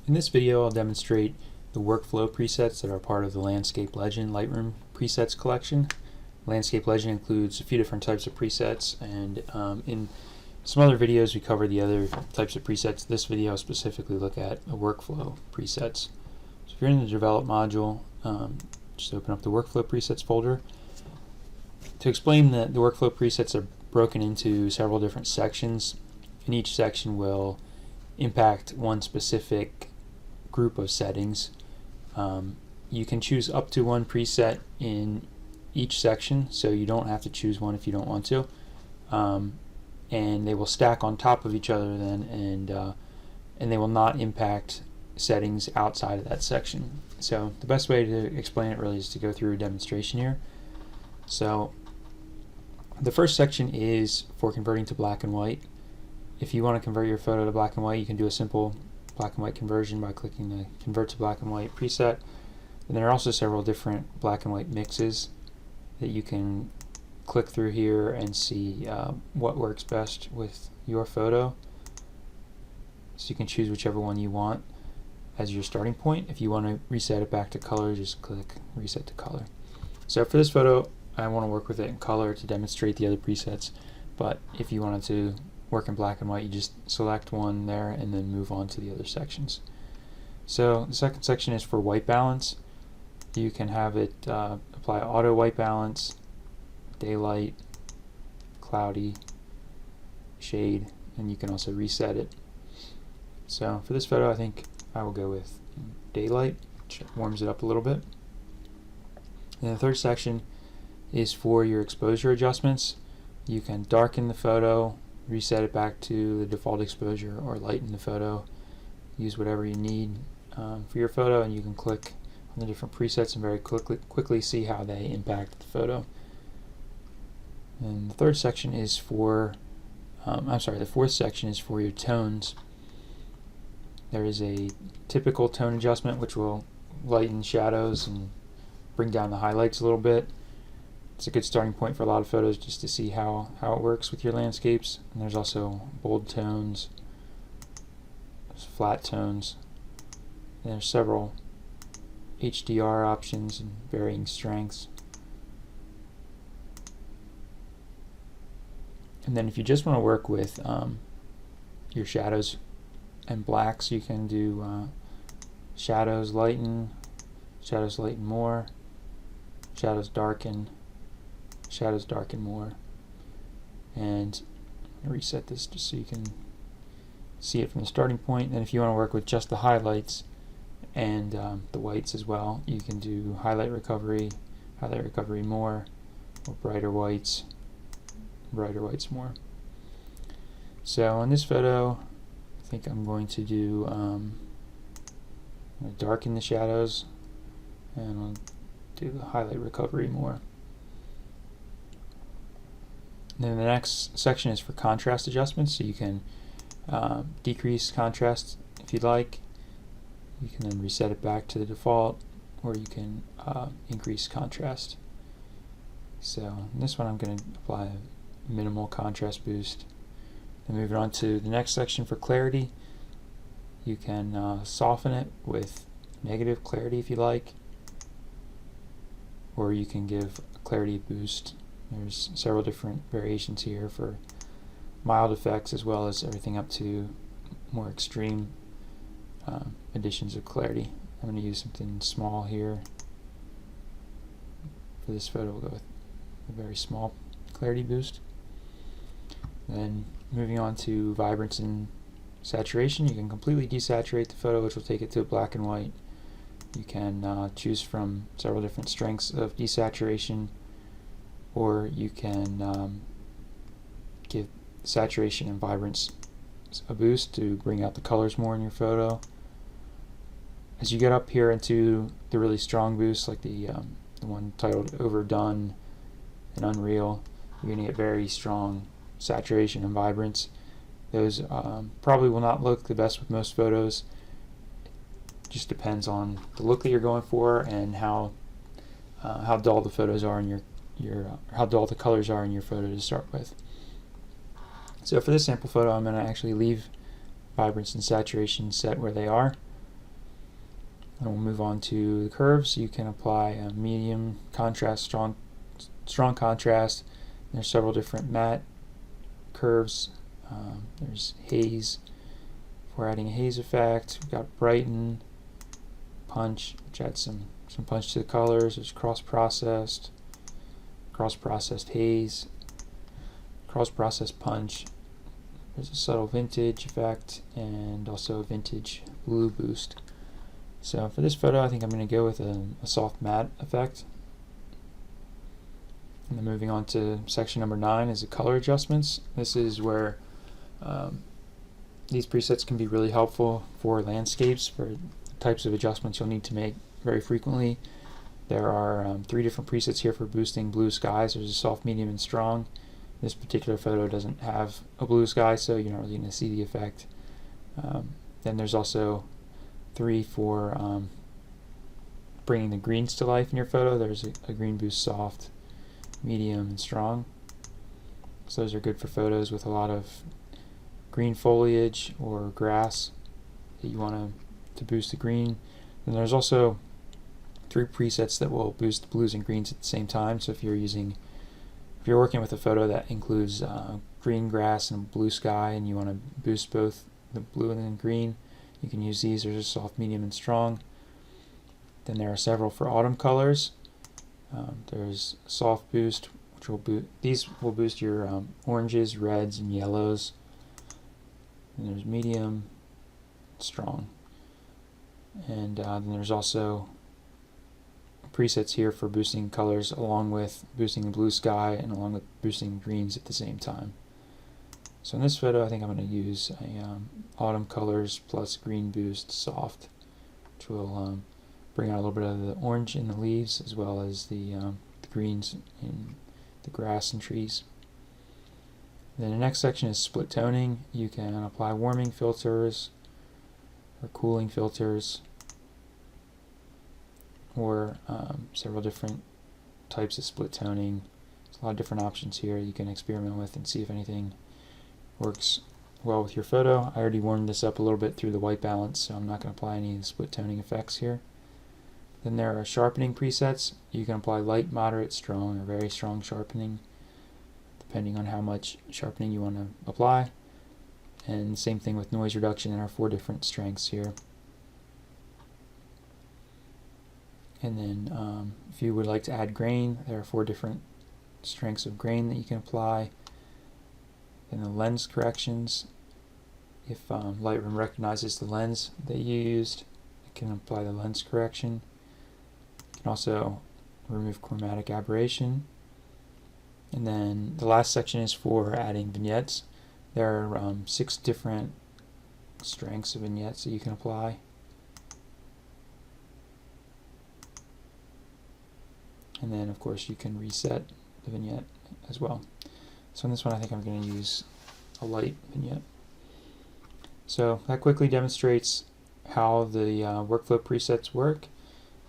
In this video, I'll demonstrate the workflow presets that are part of the Landscape Legend Lightroom Presets collection. Landscape Legend includes a few different types of presets, and in some other videos we cover the other types of presets. This video will specifically look at the workflow presets. So if you're in the Develop module, just open up the Workflow Presets folder. To explain that, the workflow presets are broken into several different sections, and each section will impact one specific group of settings. You can choose up to one preset in each section, so you don't have to choose one if you don't want to. And they will stack on top of each other then, and they will not impact settings outside of that section. So the best way to explain it really is to go through a demonstration here. So the first section is for converting to black and white. If you want to convert your photo to black and white, you can do a simple black and white conversion by clicking the Convert to Black and White preset. And there are also several different black and white mixes that you can click through here and see what works best with your photo. So you can choose whichever one you want as your starting point. If you want to reset it back to color, just click Reset to Color. So for this photo, I want to work with it in color to demonstrate the other presets, but if you wanted to work in black and white, you just select one there and then move on to the other sections. So the second section is for white balance. You can have it apply auto white balance, daylight, cloudy, shade, and you can also reset it. So for this photo, I think I will go with daylight, which warms it up a little bit. And the third section is for your exposure adjustments. You can darken the photo, reset it back to the default exposure, or lighten the photo. Use whatever you need for your photo, and you can click on the different presets and very quickly see how they impact the photo. And the third section is for, the fourth section is for your tones. There is a typical tone adjustment which will lighten shadows and bring down the highlights a little bit. It's a good starting point for a lot of photos just to see how it works with your landscapes. And there's also bold tones, there's flat tones, and there's several HDR options and varying strengths. And then if you just want to work with your shadows and blacks, you can do shadows lighten more, shadows darken more, and reset this just so you can see it from the starting point. And if you want to work with just the highlights and the whites as well, you can do highlight recovery more, or brighter whites more. So in this photo, I think I'm going to do I'm going to darken the shadows, and I'll do the highlight recovery more. Then the next section is for contrast adjustments, so you can decrease contrast if you'd like. You can then reset it back to the default, or you can increase contrast. So in this one I'm going to apply a minimal contrast boost. Then moving on to the next section for clarity, you can soften it with negative clarity if you like, or you can give a clarity boost. There's several different variations here for mild effects as well as everything up to more extreme additions of clarity. I'm going to use something small here. For this photo, we'll go with a very small clarity boost. Then moving on to vibrance and saturation, you can completely desaturate the photo, which will take it to black and white. You can choose from several different strengths of desaturation, or you can give saturation and vibrance a boost to bring out the colors more in your photo. As you get up here into the really strong boosts, like the one titled Overdone and Unreal, you're going to get very strong saturation and vibrance. Those probably will not look the best with most photos. It just depends on the look that you're going for and how dull the photos are in how dull the colors are in your photo to start with. So for this sample photo, I'm going to actually leave vibrance and saturation set where they are. And we'll move on to the curves. You can apply a medium contrast, strong contrast. There's several different matte curves. There's haze. If we're adding a haze effect, we've got brighten, punch, which adds some punch to the colors. There's cross-processed haze, cross-processed punch. There's a subtle vintage effect and also a vintage blue boost. So for this photo, I think I'm going to go with a soft matte effect. And then moving on to section number 9 is the color adjustments. This is where these presets can be really helpful for landscapes, for types of adjustments you'll need to make very frequently. There are 3 different presets here for boosting blue skies. There's a soft, medium, and strong. This particular photo doesn't have a blue sky, so you're not really going to see the effect. Then there's also 3 for bringing the greens to life in your photo. There's a green boost soft, medium, and strong. So those are good for photos with a lot of green foliage or grass that you want to boost the green. And there's also 3 presets that will boost the blues and greens at the same time. So if you're working with a photo that includes green grass and blue sky, and you want to boost both the blue and the green, you can use these. There's a soft, medium, and strong. Then there are several for autumn colors. There's soft boost, which will boost your oranges, reds, and yellows. And there's medium, strong. And then there's also presets here for boosting colors along with boosting the blue sky and along with boosting greens at the same time. So in this photo, I think I'm going to use a autumn colors plus green boost soft, which will bring out a little bit of the orange in the leaves as well as the greens in the grass and trees. Then the next section is split toning. You can apply warming filters or cooling filters, or several different types of split toning. There's a lot of different options here you can experiment with and see if anything works well with your photo. I already warmed this up a little bit through the white balance, so I'm not going to apply any of the split toning effects here. Then there are sharpening presets. You can apply light, moderate, strong, or very strong sharpening, depending on how much sharpening you want to apply. And same thing with noise reduction. There are 4 different strengths here. And then if you would like to add grain, there are 4 different strengths of grain that you can apply. Then the lens corrections. If Lightroom recognizes the lens that you used, it can apply the lens correction. You can also remove chromatic aberration. And then the last section is for adding vignettes. There are 6 different strengths of vignettes that you can apply. And then, of course, you can reset the vignette as well. So in this one, I think I'm going to use a light vignette. So that quickly demonstrates how the workflow presets work.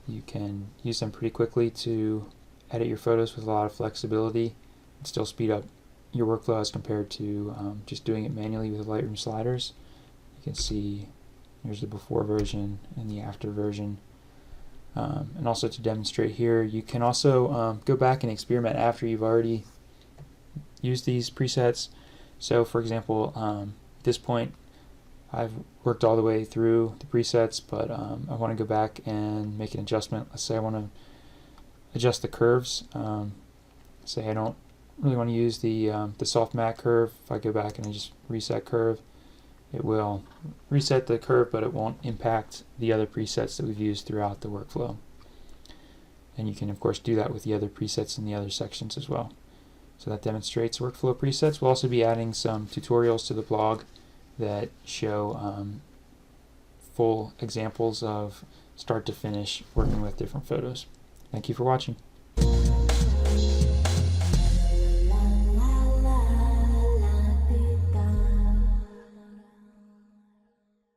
You can use them pretty quickly to edit your photos with a lot of flexibility and still speed up your workflow as compared to just doing it manually with the Lightroom sliders. You can see here's the before version and the after version. And also to demonstrate here, you can also go back and experiment after you've already used these presets. So for example, at this point I've worked all the way through the presets, but I want to go back and make an adjustment. Let's say I want to adjust the curves. Say I don't really want to use the soft matte curve. If I go back and I just reset curve, it will reset the curve, but it won't impact the other presets that we've used throughout the workflow. And you can of course do that with the other presets in the other sections as well. So that demonstrates workflow presets. We'll also be adding some tutorials to the blog that show full examples of start to finish working with different photos. Thank you for watching.